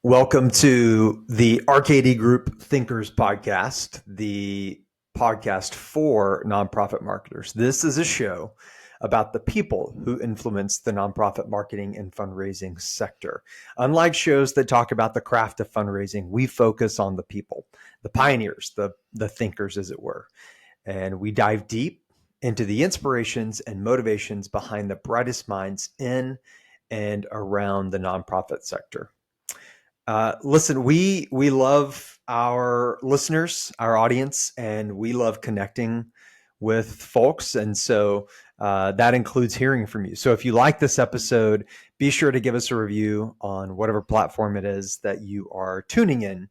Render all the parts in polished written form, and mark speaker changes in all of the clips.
Speaker 1: Welcome to the RKD Group Thinkers Podcast, the podcast for nonprofit marketers. This is a show about the people who influence the nonprofit marketing and fundraising sector. Unlike shows that talk about the craft of fundraising, we focus on the people, the pioneers, the thinkers, as it were. And we dive deep into the inspirations and motivations behind the brightest minds in and around the nonprofit sector. Listen, we love our listeners, our audience, and we love connecting with folks. And so that includes hearing from you. So if you like this episode, be sure to give us a review on whatever platform it is that you are tuning in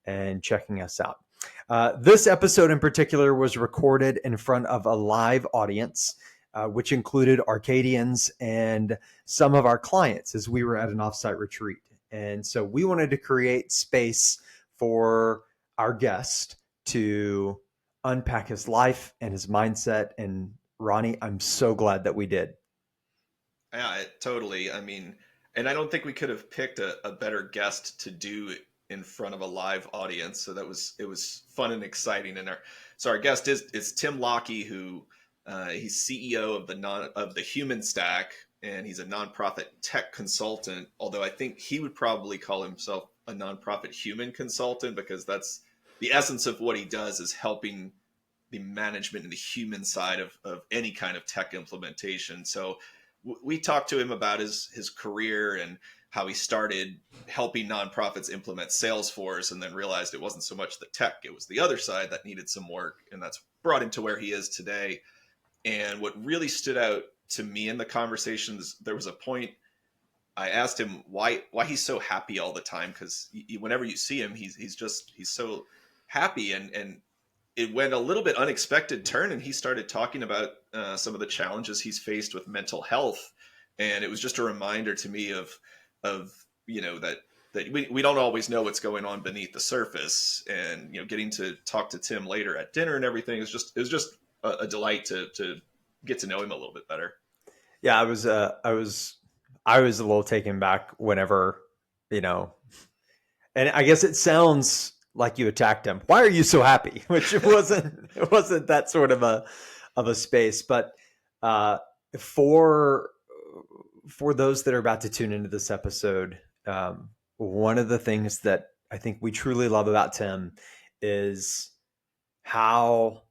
Speaker 1: and checking us out. This episode in particular was recorded in front of a live audience, which included Arcadians and some of our clients as we were at an offsite retreat. And so we wanted to create space for our guest to unpack his life and his mindset. And Ronnie, I'm so glad that we did.
Speaker 2: Yeah, totally. I mean, and I don't think we could have picked a better guest to do in front of a live audience. So it was fun and exciting. And our guest is Tim Lockie, who he's CEO of the Human Stack, and he's a nonprofit tech consultant. Although I think he would probably call himself a nonprofit human consultant, because that's the essence of what he does, is helping the management and the human side of any kind of tech implementation. So we talked to him about his career and how he started helping nonprofits implement Salesforce, and then realized it wasn't so much the tech, it was the other side that needed some work. And that's brought him to where he is today. And what really stood out to me in the conversations, there was a point I asked him why he's so happy all the time, because whenever you see him, he's so happy. And it went a little bit unexpected turn, and he started talking about some of the challenges he's faced with mental health. And it was just a reminder to me of that we don't always know what's going on beneath the surface. And getting to talk to Tim later at dinner and everything is just a delight to get to know him a little bit better.
Speaker 1: Yeah, I was a little taken back whenever, and I guess it sounds like you attacked him. Why are you so happy? Which it wasn't that sort of a space. But for those that are about to tune into this episode, one of the things that I think we truly love about Tim is how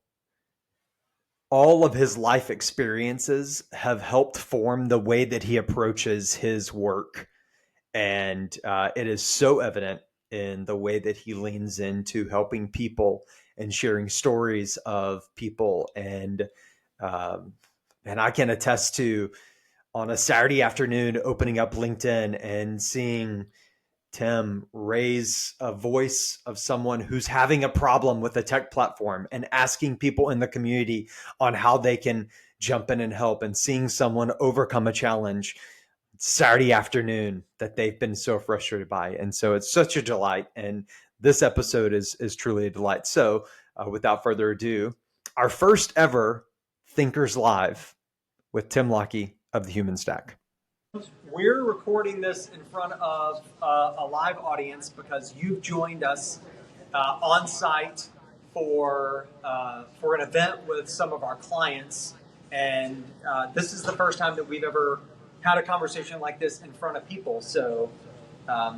Speaker 1: all of his life experiences have helped form the way that he approaches his work. And it is so evident in the way that he leans into helping people and sharing stories of people. And I can attest to, on a Saturday afternoon, opening up LinkedIn and seeing Tim raise a voice of someone who's having a problem with a tech platform and asking people in the community on how they can jump in and help, and seeing someone overcome a challenge Saturday afternoon that they've been so frustrated by. And so it's such a delight. And this episode is truly a delight. So without further ado, our first ever Thinkers Live with Tim Lockie of the Human Stack. We're recording this in front of a live audience because you've joined us on site for an event with some of our clients. And this is the first time that we've ever had a conversation like this in front of people. So I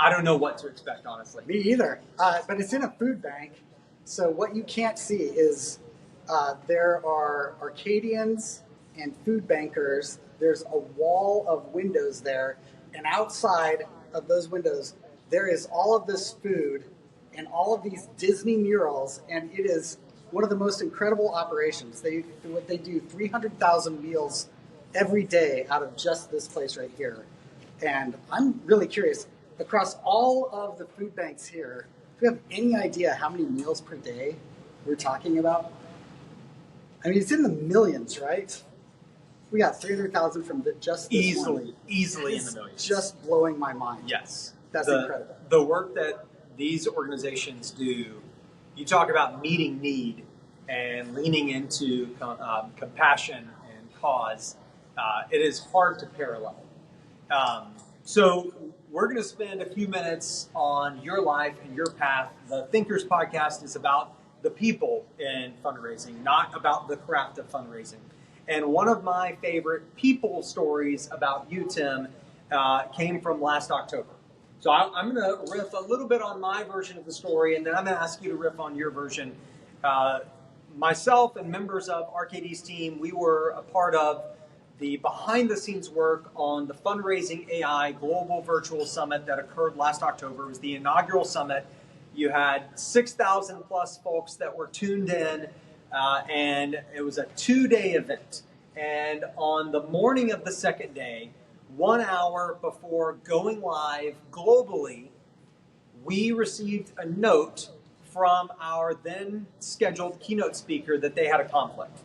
Speaker 1: don't know what to expect, honestly.
Speaker 3: Me either. But it's in a food bank. So what you can't see is there are Arcadians and food bankers. There's a wall of windows there. And outside of those windows, there is all of this food and all of these Disney murals. And it is one of the most incredible operations. They do 300,000 meals every day out of just this place right here. And I'm really curious, across all of the food banks here, do you have any idea how many meals per day we're talking about? I mean, it's in the millions, right? We got 300,000 from just this
Speaker 1: Easily
Speaker 3: one.
Speaker 1: in the millions.
Speaker 3: Just blowing my mind.
Speaker 1: Yes.
Speaker 3: That's incredible.
Speaker 1: The work that these organizations do, you talk about meeting need and leaning into compassion and cause. It is hard to parallel. So
Speaker 4: we're going to spend a few minutes on your life and your path. The Thinkers podcast is about the people in fundraising, not about the craft of fundraising. And one of my favorite people stories about you, Tim, came from last October. So I'm going to riff a little bit on my version of the story, and then I'm going to ask you to riff on your version. Myself and members of RKD's team, we were a part of the behind-the-scenes work on the Fundraising AI Global Virtual Summit that occurred last October. It was the inaugural summit. You had 6,000 plus folks that were tuned in, and it was a 2-day event. And on the morning of the second day, 1 hour before going live globally, we received a note from our then scheduled keynote speaker that they had a conflict.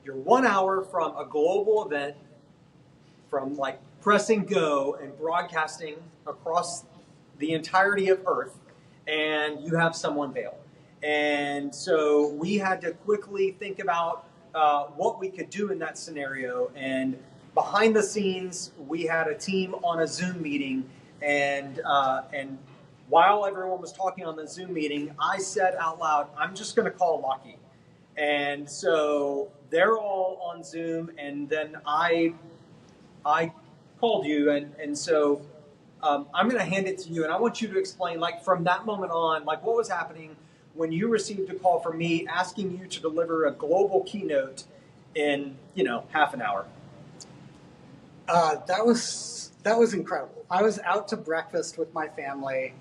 Speaker 4: You're 1 hour from a global event, from like pressing go and broadcasting across the entirety of Earth, and you have someone bail. And so we had to quickly think about what we could do in that scenario. And behind the scenes, we had a team on a Zoom meeting, and while everyone was talking on the Zoom meeting, I said out loud, I'm just going to call Lockie. And so they're all on Zoom, and then I called you, and so I'm going to hand it to you, and I want you to explain, like, from that moment on, like, what was happening when you received a call from me asking you to deliver a global keynote in, half an hour.
Speaker 3: That was incredible. I was out to breakfast with my family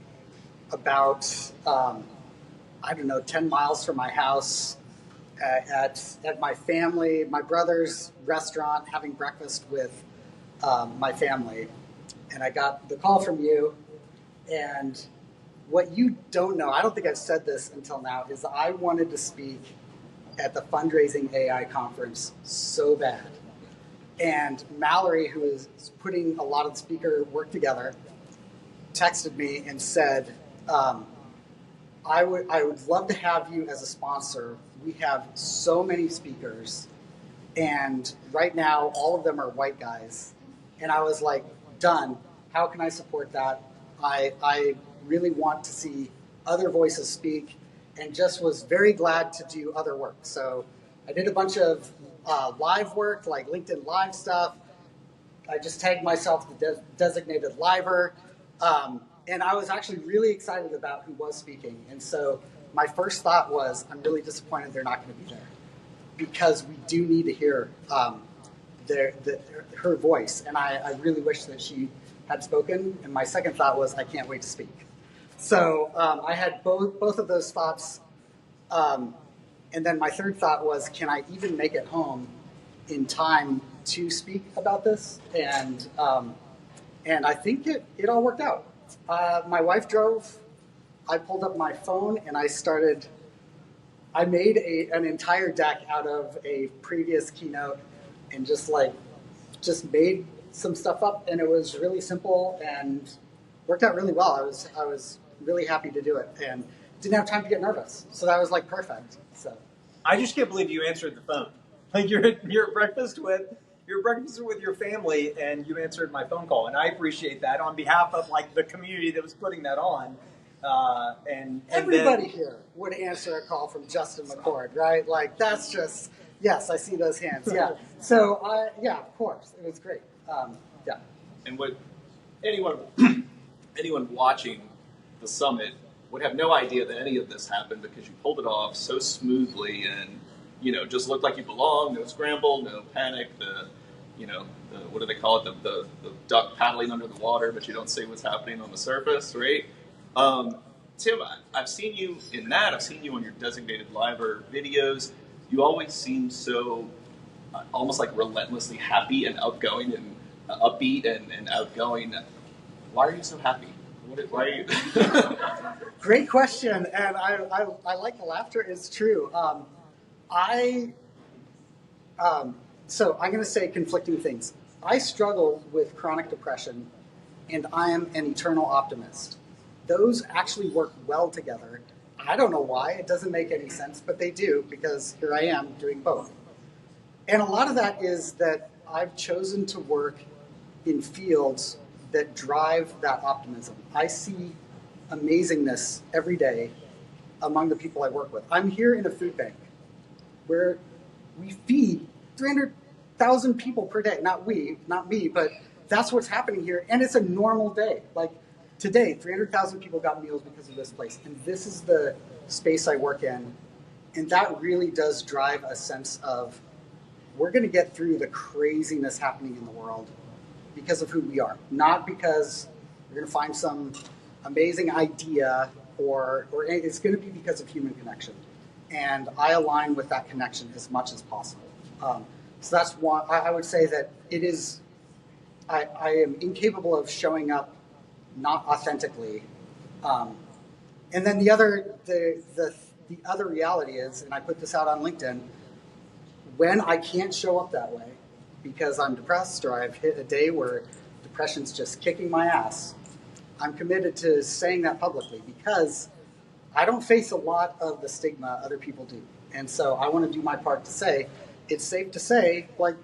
Speaker 3: about 10 miles from my house. At my brother's restaurant, having breakfast with my family, and I got the call from you. And what you don't know, I don't think I've said this until now, is I wanted to speak at the Fundraising AI conference so bad. And Mallory, who is putting a lot of the speaker work together, texted me and said, I would love to have you as a sponsor. We have so many speakers, and right now all of them are white guys. And I was like, done. How can I support that? I really want to see other voices speak, and just was very glad to do other work. So I did a bunch of live work, like LinkedIn Live stuff. I just tagged myself the designated liver. And I was actually really excited about who was speaking. And so my first thought was, I'm really disappointed they're not going to be there, because we do need to hear her voice. And I really wish that she had spoken. And my second thought was, I can't wait to speak. So I had both of those thoughts. And then my third thought was, can I even make it home in time to speak about this? And I think it all worked out. My wife drove. I pulled up my phone and I made an entire deck out of a previous keynote, and just made some stuff up, and it was really simple and worked out really well. I was really happy to do it, and didn't have time to get nervous. So that was like perfect. So
Speaker 4: I just can't believe you answered the phone. Like you're at breakfast with your family, and you answered my phone call, and I appreciate that on behalf of like the community that was putting that on. And
Speaker 3: everybody here would answer a call from Justin McCord, right? Like that's just, yes, I see those hands. Yeah. So of course, it was great. Yeah.
Speaker 5: And what anyone watching the summit would have no idea that any of this happened, because you pulled it off so smoothly and just looked like you belonged. No scramble, no panic. What do they call it? The duck paddling under the water, but you don't say what's happening on the surface, right? Tim, I've seen you in that. I've seen you on your designated liver videos. You always seem so almost like relentlessly happy and outgoing and upbeat and outgoing. Why are you so happy? Why are you?
Speaker 3: Great question, and I like the laughter. It's true. So I'm going to say conflicting things. I struggle with chronic depression, and I am an eternal optimist. Those actually work well together. I don't know why. It doesn't make any sense, but they do, because here I am doing both. And a lot of that is that I've chosen to work in fields that drive that optimism. I see amazingness every day among the people I work with. I'm here in a food bank where we feed 300,000 people per day. Not me, but that's what's happening here. And it's a normal day. Like today, 300,000 people got meals because of this place. And this is the space I work in. And that really does drive a sense of we're going to get through the craziness happening in the world because of who we are, not because we're going to find some amazing idea or it's going to be because of human connection. And I align with that connection as much as possible. So that's one. I would say that it is. I am incapable of showing up not authentically. And then the other reality is, and I put this out on LinkedIn, when I can't show up that way because I'm depressed or I've hit a day where depression's just kicking my ass, I'm committed to saying that publicly because I don't face a lot of the stigma other people do. And so I want to do my part to say, it's safe to say, like,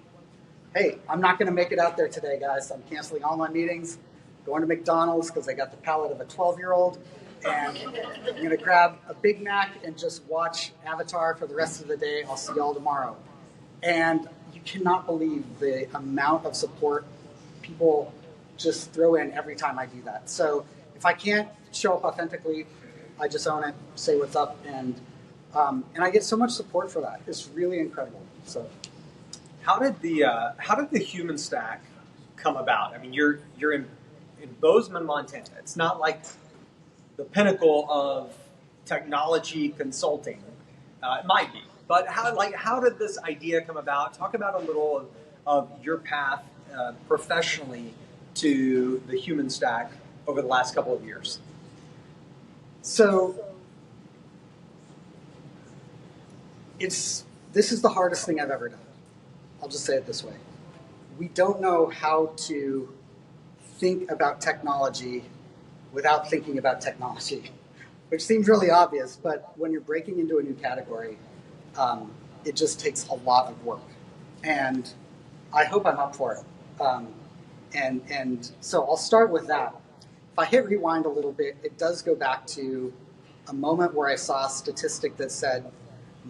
Speaker 3: hey, I'm not going to make it out there today, guys. I'm canceling all my meetings, going to McDonald's because I got the palate of a 12-year-old, and I'm going to grab a Big Mac and just watch Avatar for the rest of the day. I'll see y'all tomorrow. And you cannot believe the amount of support people just throw in every time I do that. So if I can't show up authentically, I just own it, say what's up, and I get so much support for that. It's really incredible. So,
Speaker 4: how did the human stack come about? I mean, you're in Bozeman, Montana. It's not like the pinnacle of technology consulting. It might be, but how did this idea come about? Talk about a little of your path professionally to the human stack over the last couple of years.
Speaker 3: So this is the hardest thing I've ever done. I'll just say it this way. We don't know how to think about technology without thinking about technology, which seems really obvious, but when you're breaking into a new category, it just takes a lot of work. And I hope I'm up for it. And so I'll start with that. If I hit rewind a little bit, it does go back to a moment where I saw a statistic that said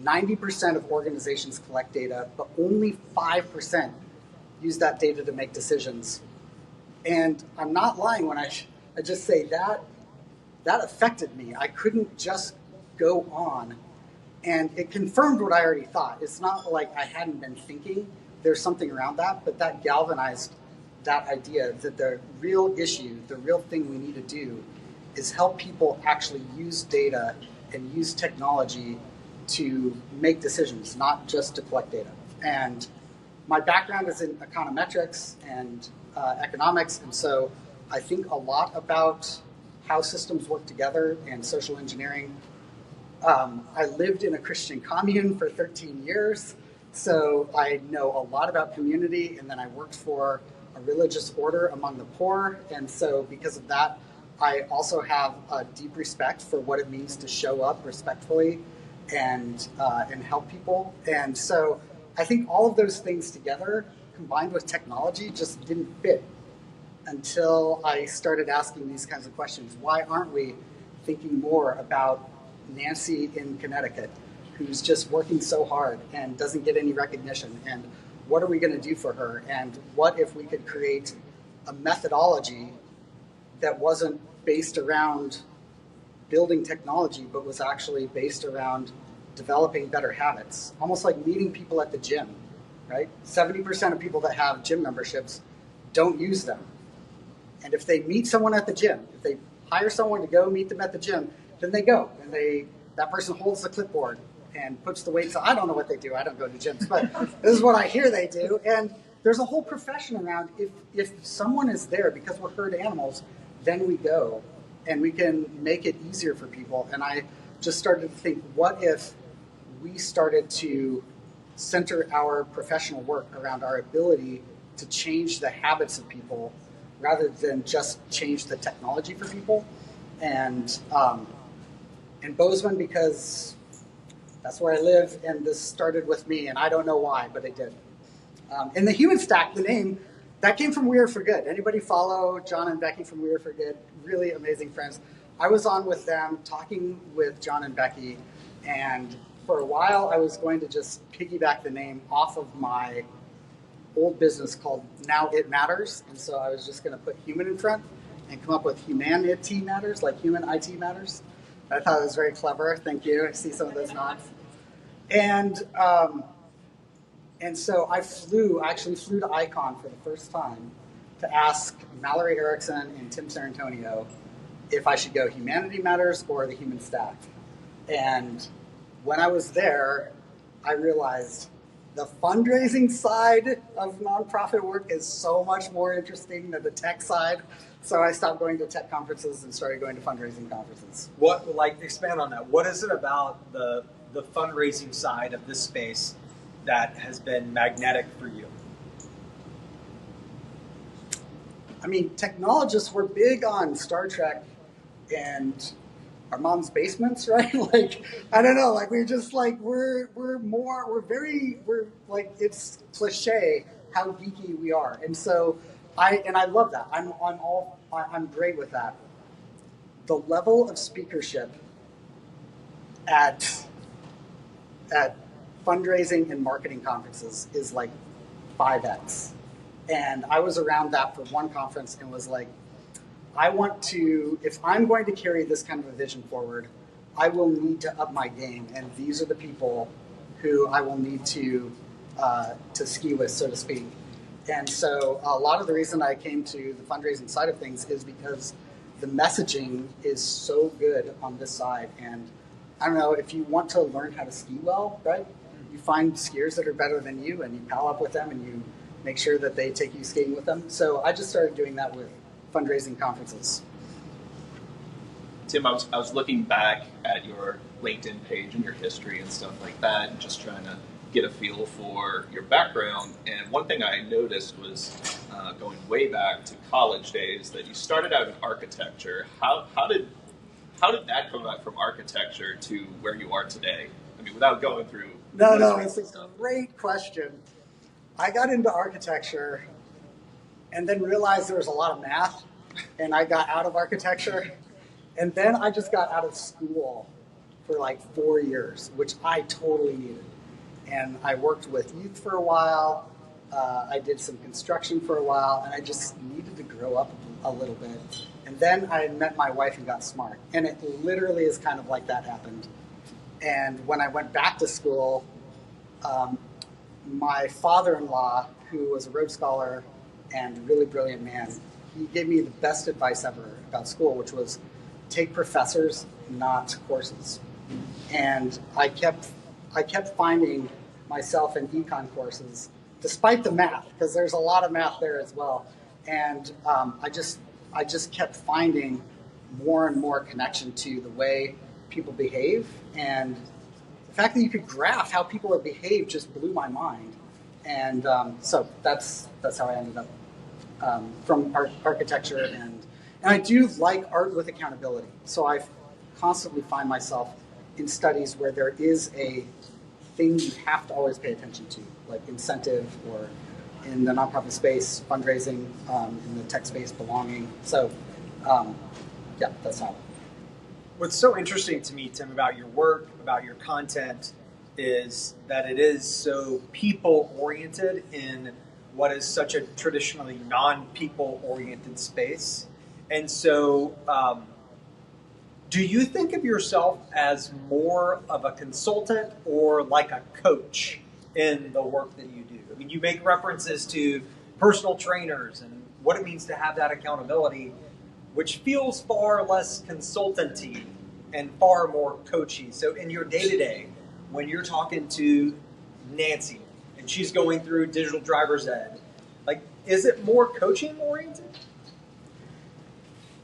Speaker 3: 90% of organizations collect data, but only 5% use that data to make decisions. And I'm not lying when I just say that affected me. I couldn't just go on. And it confirmed what I already thought. It's not like I hadn't been thinking. There's something around that, but that galvanized that idea that the real issue, the real thing we need to do is help people actually use data and use technology to make decisions, not just to collect data. And my background is in econometrics and economics, and so I think a lot about how systems work together and social engineering. I lived in a Christian commune for 13 years, so I know a lot about community, and then I worked for a religious order among the poor, and so because of that, I also have a deep respect for what it means to show up respectfully and help people. And so I think all of those things together, combined with technology, just didn't fit until I started asking these kinds of questions. Why aren't we thinking more about Nancy in Connecticut, who's just working so hard and doesn't get any recognition? And what are we going to do for her? And what if we could create a methodology that wasn't based around building technology, but was actually based around developing better habits? Almost like meeting people at the gym, right? 70% of people that have gym memberships don't use them. And if they meet someone at the gym, if they hire someone to go meet them at the gym, then they go and that person holds the clipboard and puts the weights on. I don't know what they do. I don't go to gyms, but this is what I hear they do. And there's a whole profession around if someone is there because we're herd animals, then we go and we can make it easier for people. And I just started to think, what if we started to center our professional work around our ability to change the habits of people rather than just change the technology for people? And Bozeman, because that's where I live, and this started with me, and I don't know why, but it did. And the human stack, the name, That came from We Are for Good. Anybody follow John and Becky from We Are for Good? Really amazing friends. I was on with them talking with John and Becky, and for a while I was going to just piggyback the name off of my old business called Now It Matters, and so I was just going to put human in front and come up with Humanity Matters, like Human IT Matters. I thought it was very clever. Thank you. I see some of those nods. And so I actually flew to Icon for the first time to ask Mallory Erickson and Tim Sarantonio if I should go Humanity Matters or the Human Stack. And when I was there, I realized the fundraising side of nonprofit work is so much more interesting than the tech side. So I stopped going to tech conferences and started going to fundraising conferences.
Speaker 4: Expand on that. What is it about the fundraising side of this space that has been magnetic for you?
Speaker 3: I mean, technologists were big on Star Trek and our mom's basements, right? Like, I don't know, like we're it's cliche how geeky we are. And so I love that. I'm great with that. The level of speakership at fundraising and marketing conferences is like 5x. And I was around that for one conference and was like, if I'm going to carry this kind of a vision forward, I will need to up my game. And these are the people who I will need to ski with, so to speak. And so a lot of the reason I came to the fundraising side of things is because the messaging is so good on this side. And I don't know, if you want to learn how to ski well, right? You find skiers that are better than you and you pal up with them and you make sure that they take you skiing with them. So I just started doing that with fundraising conferences.
Speaker 5: Tim, I was looking back at your LinkedIn page and your history and stuff like that, and just trying to get a feel for your background. And one thing I noticed was going way back to college days that you started out in architecture. How did that come out from architecture to where you are today? I mean, without going through.
Speaker 3: No, it's a great question. I got into architecture and then realized there was a lot of math, and I got out of architecture. And then I just got out of school for like 4 years, which I totally needed. And I worked with youth for a while. I did some construction for a while, and I just needed to grow up a little bit. And then I met my wife and got smart. And it literally is kind of like that happened. And when I went back to school, my father-in-law, who was a Rhodes Scholar and a really brilliant man, he gave me the best advice ever about school, which was take professors, not courses. And I kept finding myself in econ courses, despite the math, because there's a lot of math there as well. And I just kept finding more and more connection to the way people behave, and the fact that you could graph how people behave just blew my mind. And so that's how I ended up from architecture, and I do like art with accountability. So I constantly find myself in studies where there is a thing you have to always pay attention to, like incentive, or in the nonprofit space, fundraising, in the tech space, belonging. So yeah, that's how.
Speaker 4: What's so interesting to me, Tim, about your work, about your content, is that it is so people-oriented in what is such a traditionally non-people-oriented space. And so do you think of yourself as more of a consultant or like a coach in the work that you do? I mean, you make references to personal trainers and what it means to have that accountability, which feels far less consultancy and far more coachy. So in your day-to-day, when you're talking to Nancy and she's going through digital driver's ed, like, is it more coaching oriented?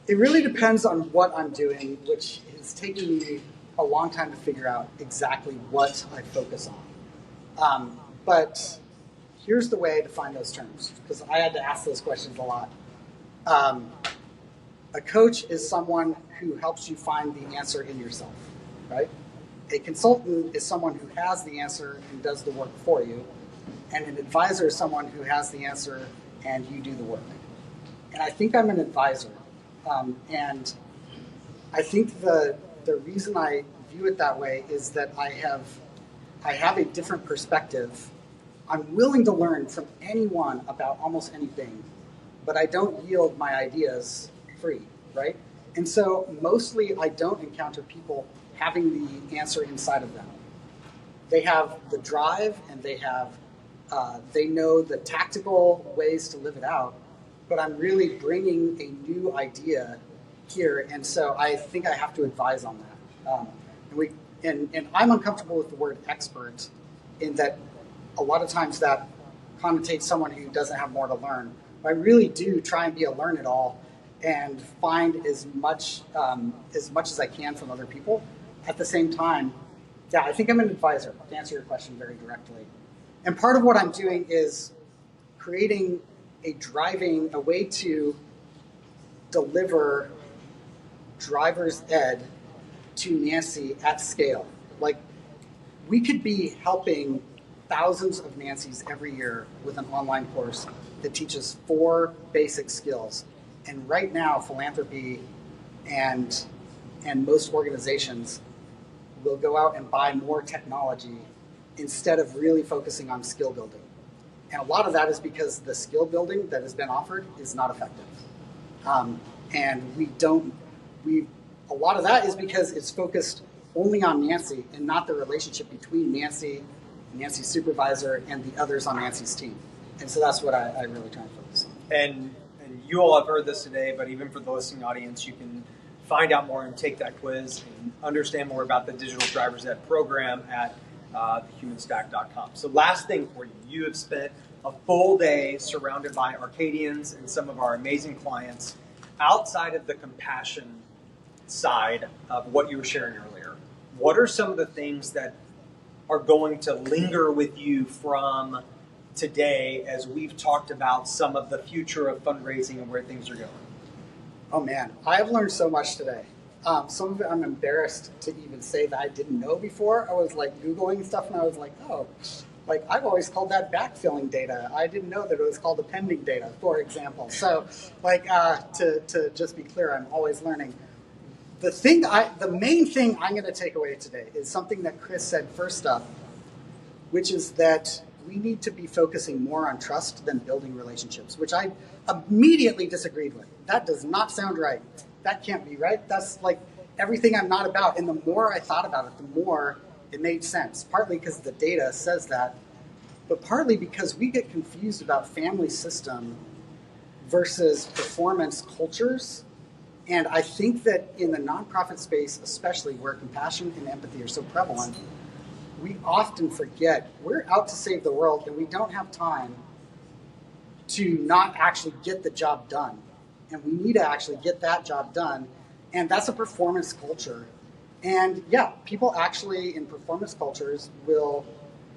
Speaker 3: It really depends on what I'm doing, which is taking me a long time to figure out exactly what I focus on. But here's the way to find those terms, because I had to ask those questions a lot. A coach is someone who helps you find the answer in yourself, right? A consultant is someone who has the answer and does the work for you. And an advisor is someone who has the answer and you do the work. And I think I'm an advisor. And I think the reason I view it that way is that I have a different perspective. I'm willing to learn from anyone about almost anything, but I don't yield my ideas free, right? And so mostly I don't encounter people having the answer inside of them. They have the drive and they know the tactical ways to live it out, but I'm really bringing a new idea here, and so I think I have to advise on that. And I'm uncomfortable with the word expert in that a lot of times that connotates someone who doesn't have more to learn. But I really do try and be a learn-it-all and find as much as I can from other people. At the same time, yeah, I think I'm an advisor, to answer your question very directly. And part of what I'm doing is creating a way to deliver driver's ed to Nancy at scale. Like, we could be helping thousands of Nancys every year with an online course that teaches 4 basic skills. And right now, philanthropy and most organizations will go out and buy more technology instead of really focusing on skill building. And a lot of that is because the skill building that has been offered is not effective. A lot of that is because it's focused only on Nancy and not the relationship between Nancy, Nancy's supervisor, and the others on Nancy's team. And so that's what I really try and focus on.
Speaker 4: And you all have heard this today, but even for the listening audience, you can find out more and take that quiz and understand more about the Digital Driver's Ed program at thehumanstack.com. So last thing for you, you have spent a full day surrounded by Arcadians and some of our amazing clients outside of the compassion side of what you were sharing earlier. What are some of the things that are going to linger with you from today as we've talked about some of the future of fundraising and where things are going?
Speaker 3: Oh man, I have learned so much today. Some of it I'm embarrassed to even say that I didn't know before. I was like Googling stuff and I was like, oh, like I've always called that backfilling data. I didn't know that it was called appending data, for example. So like to just be clear, I'm always learning. The main thing I'm going to take away today is something that Chris said first up, which is that we need to be focusing more on trust than building relationships, which I immediately disagreed with. That does not sound right. That can't be right. That's like everything I'm not about. And the more I thought about it, the more it made sense. Partly because the data says that, but partly because we get confused about family system versus performance cultures. And I think that in the nonprofit space, especially where compassion and empathy are so prevalent, we often forget we're out to save the world and we don't have time to not actually get the job done. And we need to actually get that job done. And that's a performance culture. And yeah, people actually in performance cultures will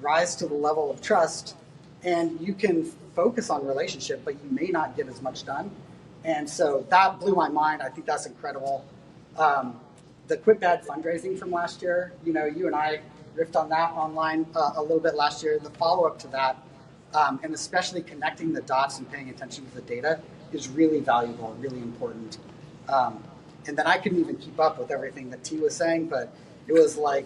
Speaker 3: rise to the level of trust, and you can focus on relationship, but you may not get as much done. And so that blew my mind. I think that's incredible. The Quit Bad fundraising from last year, you know, you and I riffed on that online a little bit last year. The follow-up to that, and especially connecting the dots and paying attention to the data is really valuable, really important. And then I couldn't even keep up with everything that T was saying, but it was like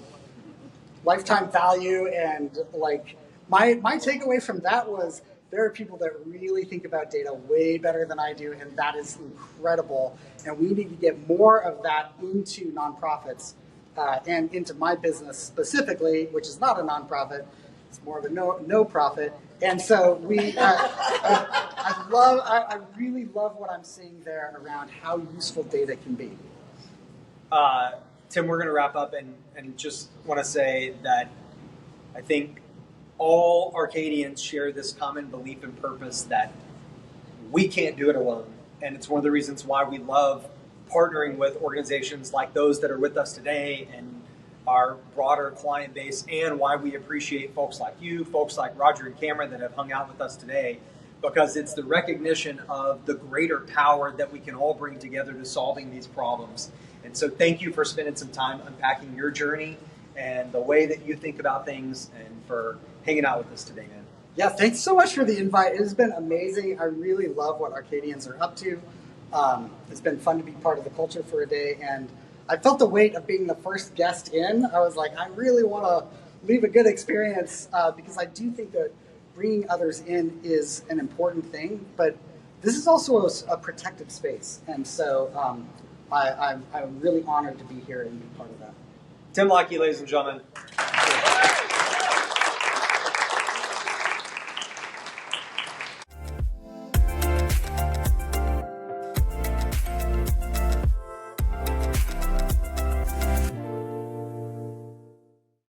Speaker 3: lifetime value. And like my takeaway from that was there are people that really think about data way better than I do, and that is incredible. And we need to get more of that into nonprofits and into my business specifically, which is not a nonprofit. It's more of a no profit. And so I really love what I'm seeing there around how useful data can be.
Speaker 4: Tim, we're going to wrap up and just want to say that I think all Arcadians share this common belief and purpose that we can't do it alone. And it's one of the reasons why we love partnering with organizations like those that are with us today and our broader client base, and why we appreciate folks like you, folks like Roger and Cameron that have hung out with us today, because it's the recognition of the greater power that we can all bring together to solving these problems. And so thank you for spending some time unpacking your journey and the way that you think about things, and for hanging out with us today, man.
Speaker 3: Yeah, thanks so much for the invite. It has been amazing. I really love what Arcadians are up to. It's been fun to be part of the culture for a day, and I felt the weight of being the first guest in. I was like, I really want to leave a good experience because I do think that bringing others in is an important thing, but this is also a protected space, and so I'm really honored to be here and be part of that.
Speaker 4: Tim Lockie, ladies and gentlemen.